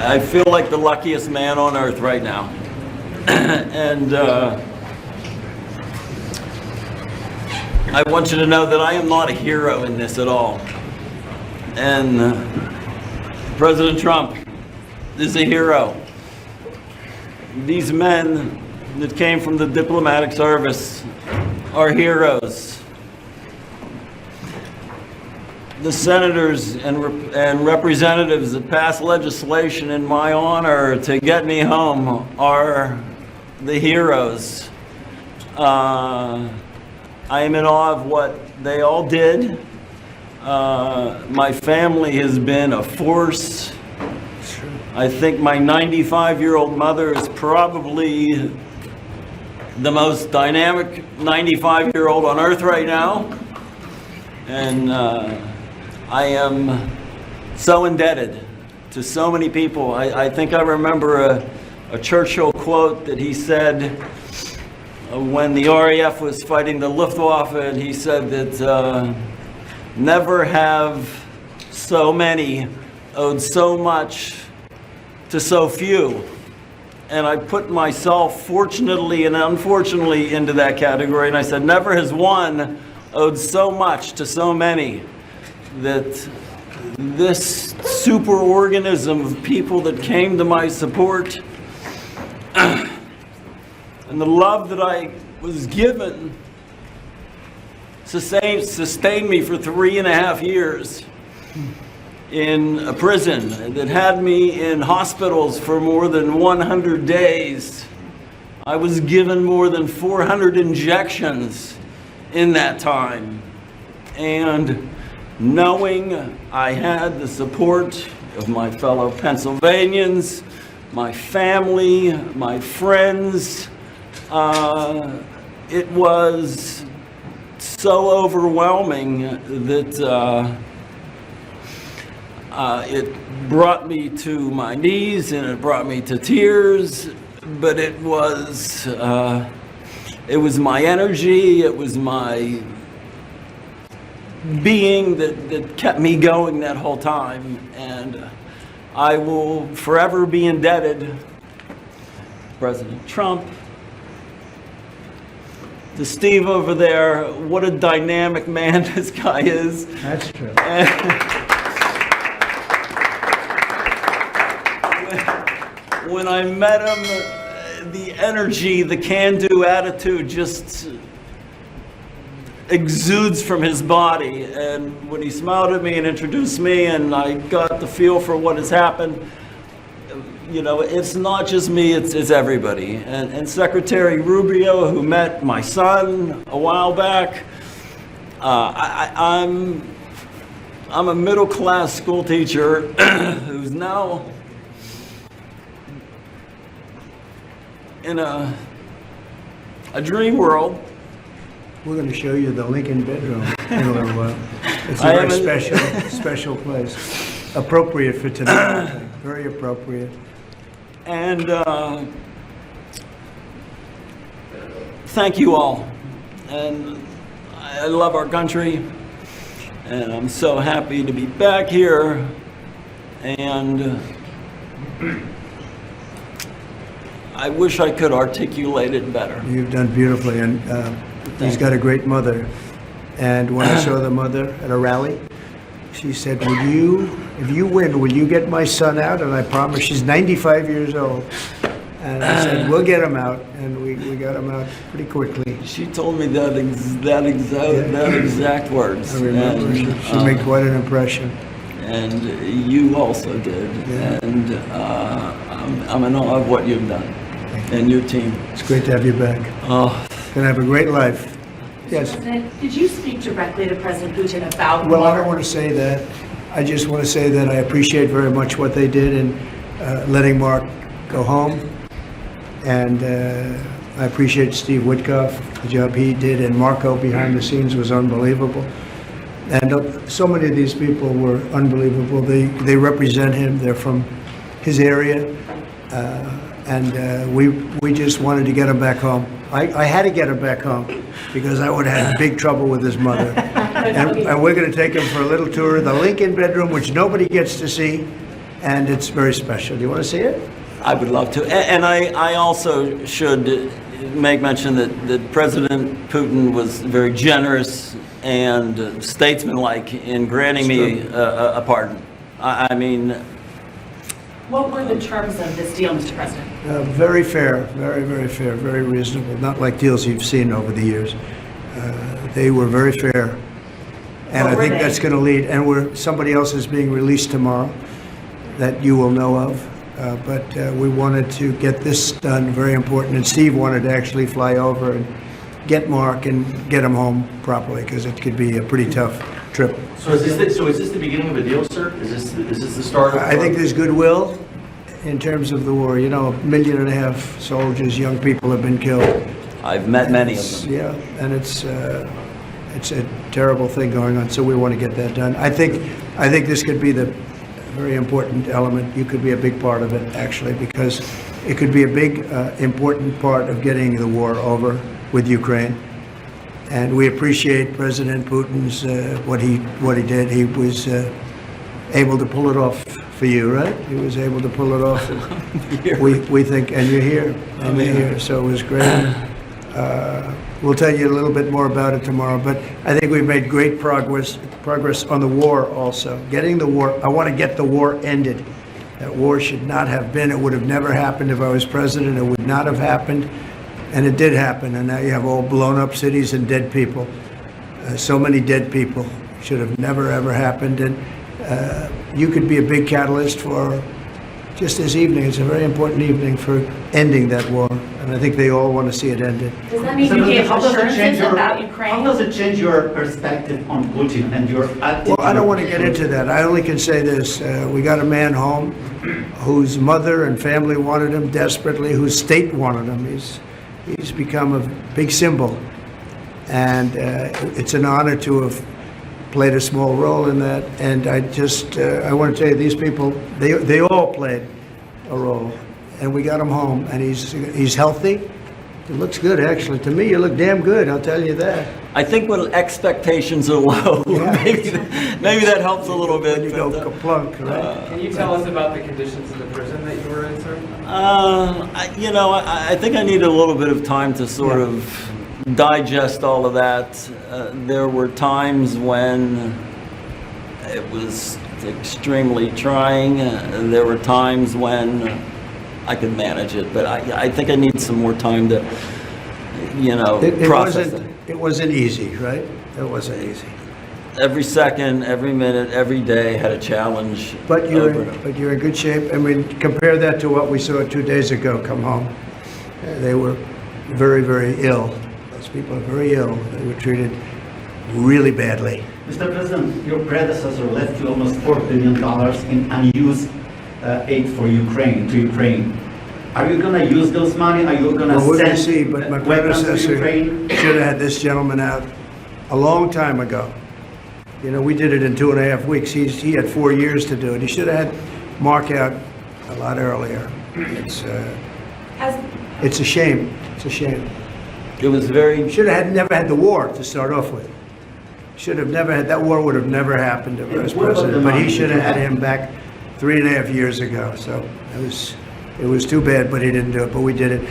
I feel like the luckiest man on earth right now. And I want you to know that I am not a hero in this at all. And President Trump is a hero. These men that came from the diplomatic service are heroes. The senators and representatives that passed legislation in my honor to get me home are the heroes. I am in awe of what they all did. My family has been a force. I think my 95-year-old mother is probably the most dynamic 95-year-old on earth right now. And I am so indebted to so many people. I think I remember a Churchill quote that he said when the RAF was fighting the Luftwaffe, and he said that never have so many owed so much to so few. And I put myself, fortunately and unfortunately, into that category, and I said, never has one owed so much to so many. That this superorganism of people that came to my support and the love that I was given sustained me for 3.5 years in a prison, that had me in hospitals for more than 100 days. I was given more than 400 injections in that time. And knowing I had the support of my fellow Pennsylvanians, my family, my friends, it was so overwhelming that it brought me to my knees and it brought me to tears, but it was my energy, it was my being that kept me going that whole time. And I will forever be indebted to President Trump, to Steve over there. What a dynamic man this guy is. That's true. When I met him, the energy, the can-do attitude just exudes from his body. And when he smiled at me and introduced me, and I got the feel for what has happened, you know, it's not just me, it's everybody. And Secretary Rubio, who met my son a while back, I'm a middle-class school teacher who's now in a dream world. We're going to show you the Lincoln bedroom in a little while. It's a very special place. Appropriate for tonight, I think. Very appropriate. And thank you all. And I love our country. And I'm so happy to be back here. And I wish I could articulate it better. You've done beautifully, and he's got a great mother. And when I saw the mother at a rally, she said, if you win, will you get my son out? And I promised. She's 95 years old. And I said, we'll get him out. And we got him out pretty quickly. She told me that exact words. I remember. And, she made quite an impression. And you also did. Yeah. And I'm in awe of what you've done. And your team. It's great to have you back. Oh. Gonna have a great life. Yes. President, did you speak directly to President Putin about? Well, I don't want to say that. I just want to say that I appreciate very much what they did in letting Mark go home. And I appreciate Steve Witkoff, the job he did, and Marco behind the scenes was unbelievable. And so many of these people were unbelievable. They represent him. They're from his area. And we just wanted to get him back home. I had to get him back home because I would have had big trouble with his mother. And we're going to take him for a little tour of the Lincoln bedroom, which nobody gets to see. and it's very special. Do you want to see it? I would love to. And I also should make mention that President Putin was very generous and statesmanlike in granting me a pardon. I mean, What were the terms of this deal, Mr. President? Very fair, very, very fair, very reasonable, not like deals you've seen over the years. They were very fair, and What I were think they? that's going to lead, and somebody else is being released tomorrow that you will know of, but we wanted to get this done, very important, and Steve wanted to actually fly over and get Mark and get him home properly, because it could be a pretty tough trip. So is this the beginning of a deal, sir? Is this the start of? I think there's goodwill in terms of the war. You know, 1.5 million soldiers, young people have been killed. I've met many of them. Yeah, and it's a terrible thing going on, so we want to get that done. I think this could be the very important element. You could be a big part of it, actually, because it could be a big, important part of getting the war over with Ukraine. And we appreciate President Putin's, what he did. He was able to pull it off for you, right? He was able to pull it off. We think, and you're here, and you're here, so it was great. We'll tell you a little bit more about it tomorrow, but I think we've made great progress on the war also. Getting the war, I want to get the war ended. That war should not have been. It would have never happened if I was president. It would not have happened, and it did happen, and now you have all blown up cities and dead people. So many dead people. Should have never, ever happened, and you could be a big catalyst for just this evening. It's a very important evening for ending that war, and I think they all want to see it ended. Does that mean you gave assurances about Ukraine? How does it change your perspective on Putin and your attitude? Well, I don't want to get into that. I only can say this. We got a man home whose mother and family wanted him desperately, whose state wanted him. He's become a big symbol, and it's an honor to have played a small role in that. And I want to tell you, these people, they all played a role, and we got him home, and he's healthy. It looks good, actually. To me, you look damn good, I'll tell you that. I think when expectations are low, Yeah. maybe that helps a little bit. When you go but, kaplunk, right? Can you tell us about the conditions in the prison that you were in, sir? I think I need a little bit of time to sort of digest all of that. There were times when it was extremely trying. There were times when I could manage it, but I think I need some more time to, process it. It wasn't easy, right? It wasn't easy. Every second, every minute, every day had a challenge. But over and over. you're in good shape. I mean, compare that to what we saw 2 days ago come home. They were very, very ill. Those people are very ill. They were treated really badly. Mr. President, your predecessor left you almost $4 billion in unused aid for Ukraine. Are you going to use those money? Are you going to Well, we're going to send see, but my weapons to predecessor Ukraine? should have had this gentleman out a long time ago. We did it in 2.5 weeks. He had 4 years to do it. He should have had Mark out a lot earlier. It's a shame. It's a shame. It was very. Should have never had the war to start off with. Should have never had, that war would have never happened if I was What about president, the but he money? should have had him back 3.5 years ago. So it was too bad, but he didn't do it, but we did it.